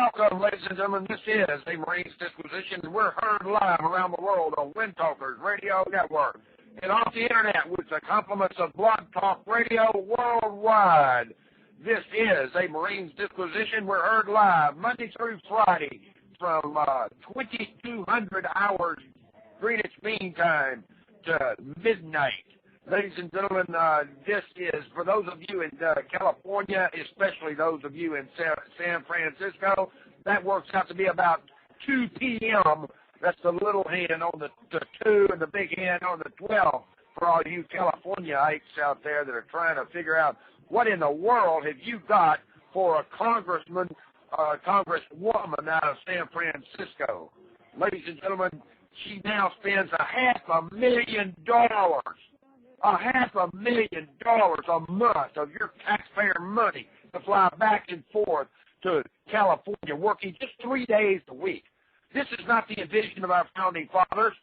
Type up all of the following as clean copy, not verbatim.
Welcome, ladies and gentlemen. This is a Marines Disquisition, and we're heard live around the world on Wind Talkers Radio Network and off the Internet with the compliments of Blog Talk Radio worldwide. This is a Marines Disquisition. We're heard live Monday through Friday from 2200 hours Greenwich Mean Time to midnight. Ladies and gentlemen, this is, for those of you in California, especially those of you in San Francisco, that works out to be about 2 p.m. That's the little hand on the 2 and the big hand on the 12 for all you Californiaites out there that are trying to figure out what in the world have you got for a congressman, congresswoman out of San Francisco. Ladies and gentlemen, she now spends $500,000. $500,000 a month of your taxpayer money to fly back and forth to California, working just 3 days a week. This is not the envision of our founding fathers.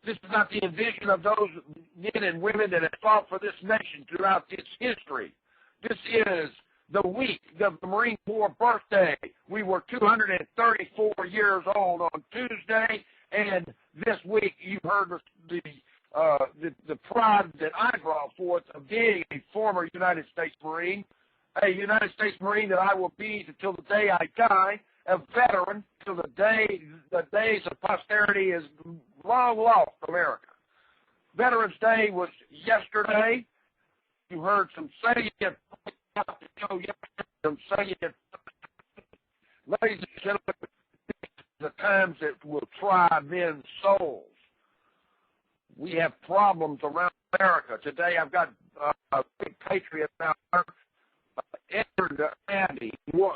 This is not the envision of those men and women that have fought for this nation throughout its history. This is the week of the Marine Corps birthday. We were 234 years old on Tuesday, and this week you heard the pride that I brought forth of being a former United States Marine, a United States Marine that I will be until the day I die, a veteran till the days of posterity is long lost America. Veterans Day was yesterday. You heard some saying, ladies and gentlemen, the times that will try men's souls. We have problems around America. Today I've got a big patriot out there, Edward Andy, who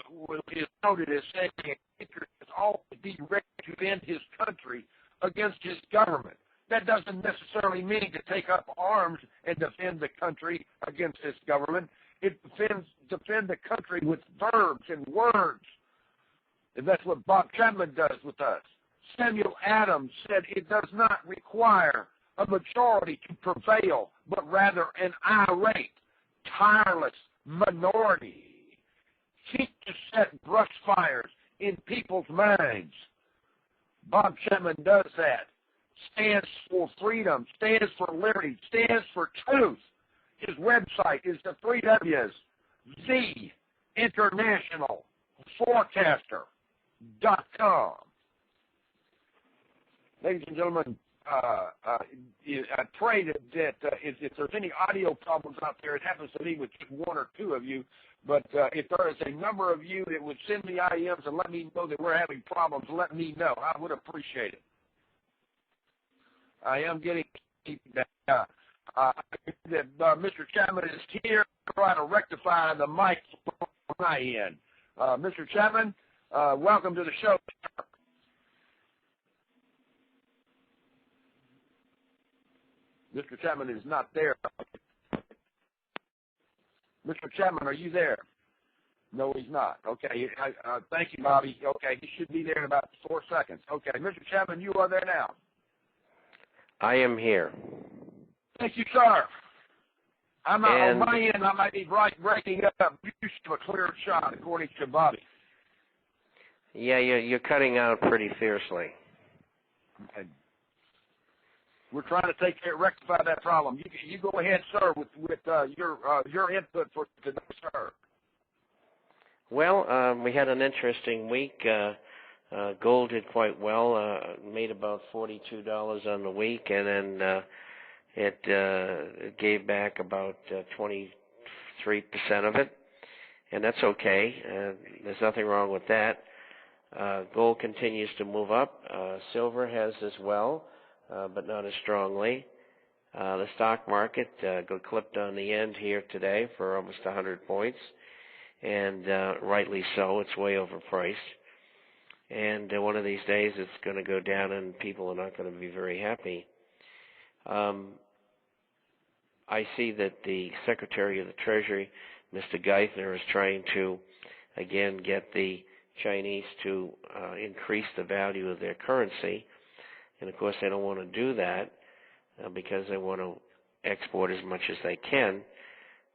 is noted as saying a patriot is always be ready to defend his country against his government. That doesn't necessarily mean to take up arms and defend the country against this government. It defend the country with verbs and words. And that's what Bob Chapman does with us. Samuel Adams said it does not require a majority to prevail, but rather an irate, tireless minority. Seek to set brush fires in people's minds. Bob Chapman does that. Stands for freedom, stands for liberty, stands for truth. His website is the 3 W's, theinternationalforecaster.com. Ladies and gentlemen, I pray that if there's any audio problems out there, it happens to me with just 1 or 2 of you, but if there is a number of you that would send me IMs and let me know that we're having problems, let me know. I would appreciate it. I am getting feedback. Mr. Chapman is here to try to rectify the mic from my end. Mr. Chapman, welcome to the show. Mr. Chapman is not there. Mr. Chapman, are you there? No, he's not. Okay. Thank you, Bobby. Okay, he should be there in about 4 seconds. Okay, Mr. Chapman, you are there now. I am here. Thank you, sir. On my end, I might be breaking up. You should have a clear shot, according to Bobby. Yeah, you're cutting out pretty fiercely. Okay. We're trying to rectify that problem. You go ahead, sir, with your input for today, sir. Well, we had an interesting week. Gold did quite well, made about $42 on the week, and then it gave back about 23% of it, and that's okay. There's nothing wrong with that. Gold continues to move up. Silver has as well, but not as strongly. The stock market got clipped on the end here today for almost 100 points, and rightly so. It's way overpriced. And one of these days it's going to go down and people are not going to be very happy. I see that the Secretary of the Treasury, Mr. Geithner, is trying to, again, get the Chinese to increase the value of their currency. And, of course, they don't want to do that because they want to export as much as they can.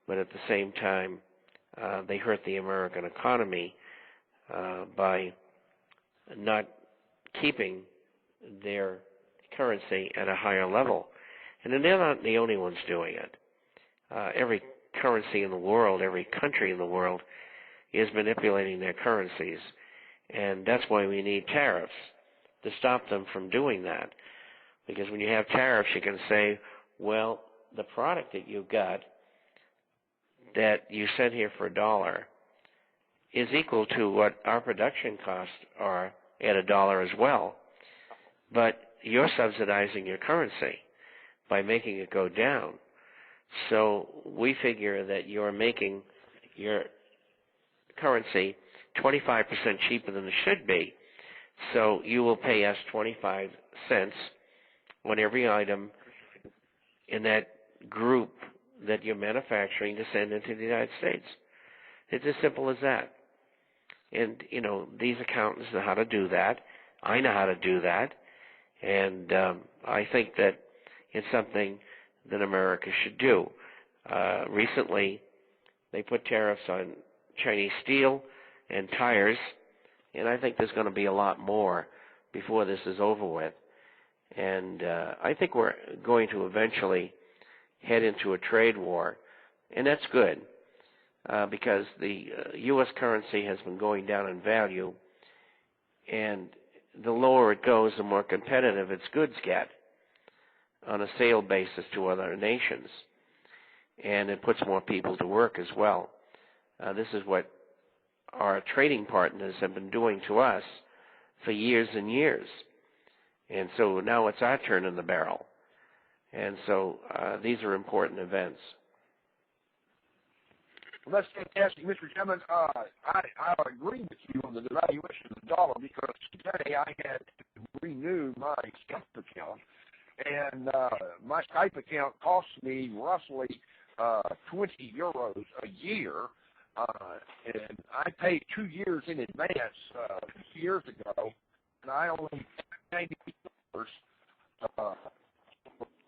But at the same time, they hurt the American economy by not keeping their currency at a higher level. And they're not the only ones doing it. Every currency in the world, every country in the world is manipulating their currencies. And that's why we need tariffs, to stop them from doing that. Because when you have tariffs, you can say, well, the product that you got that you sent here for $1 is equal to what our production costs are at $1 as well. But you're subsidizing your currency by making it go down. So we figure that you're making your currency 25% cheaper than it should be. So you will pay us 25 cents on every item in that group that you're manufacturing to send into the United States. It's as simple as that. And, you know, these accountants know how to do that. I know how to do that. And I think that it's something that America should do. Recently, they put tariffs on Chinese steel and tires, and I think there's going to be a lot more before this is over with. And I think we're going to eventually head into a trade war, and that's good because the U.S. currency has been going down in value, and the lower it goes, the more competitive its goods get on a sale basis to other nations. And it puts more people to work as well. This is what our trading partners have been doing to us for years and years. And so now it's our turn in the barrel. And so these are important events. Well, that's fantastic, Mr. Chairman. I agree with you on the devaluation of the dollar because today I had to renew my Skype account. And my Skype account cost me roughly 20 euros a year, and I paid 2 years in advance 2 years ago, and I only paid $90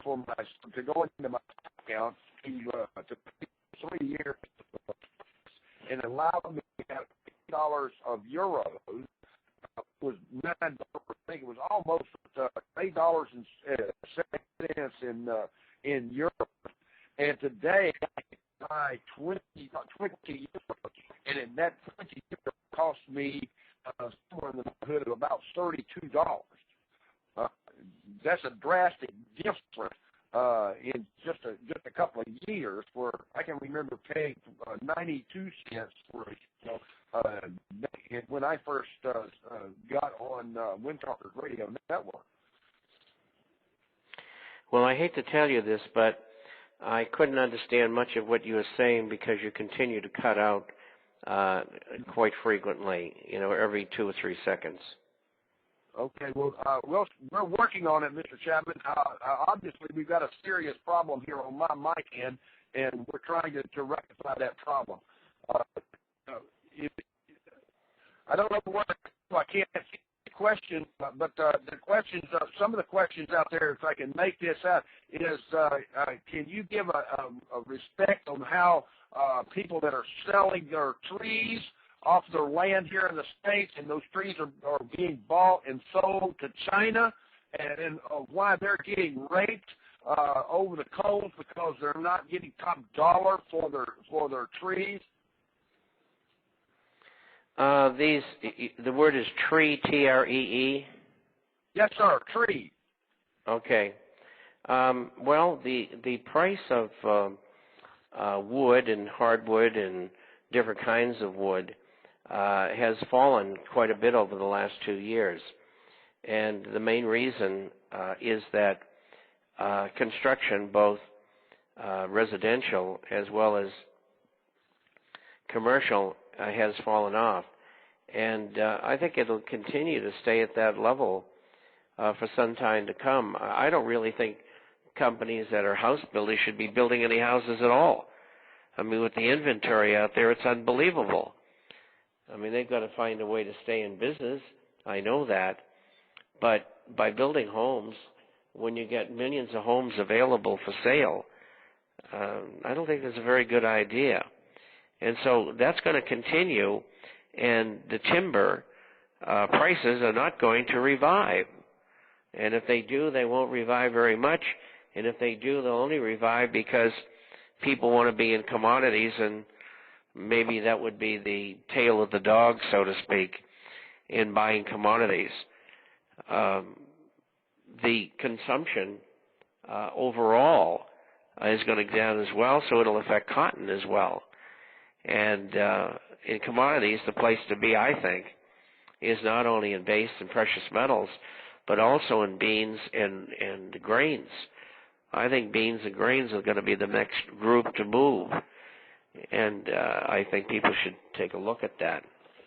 for my to go into my account to pay 3 years, and allowed me to have $8 of euros. Was $9. I think it was almost $8.07 in Europe. And today I can buy 20 euros, and in that 20 euros cost me somewhere in the neighborhood of about $32. That's a drastic difference in just a couple of years. Where I can remember paying 92 cents for when I first got on Windtalker's radio network. Well, I hate to tell you this, but I couldn't understand much of what you were saying because you continue to cut out quite frequently, you know, every 2 or 3 seconds. Okay, well, we're working on it, Mr. Chapman. Obviously, we've got a serious problem here on my mic end, and we're trying to rectify that problem. I don't know what I can't see the question, but the questions, some of the questions out there, if I can make this out, is can you give a respect on how people that are selling their trees off their land here in the States, and those trees are being bought and sold to China, and why they're getting raped over the coals because they're not getting top dollar for their trees? The word is tree, T-R-E-E? Yes, sir, tree. Okay. Well, the price of wood and hardwood and different kinds of wood has fallen quite a bit over the last 2 years. And the main reason is that construction, both residential as well as commercial, has fallen off. And I think it'll continue to stay at that level for some time to come. I don't really think companies that are house builders should be building any houses at all. I mean, with the inventory out there, it's unbelievable. I mean, they've got to find a way to stay in business. I know that. But by building homes, when you get millions of homes available for sale, I don't think that's a very good idea. And so that's going to continue, and the timber prices are not going to revive. And if they do, they won't revive very much. And if they do, they'll only revive because people want to be in commodities, and maybe that would be the tail of the dog, so to speak, in buying commodities. The consumption overall is going to go down as well, so it'll affect cotton as well. And in commodities, the place to be, I think, is not only in base and precious metals, but also in beans and grains. I think beans and grains are going to be the next group to move, and I think people should take a look at that.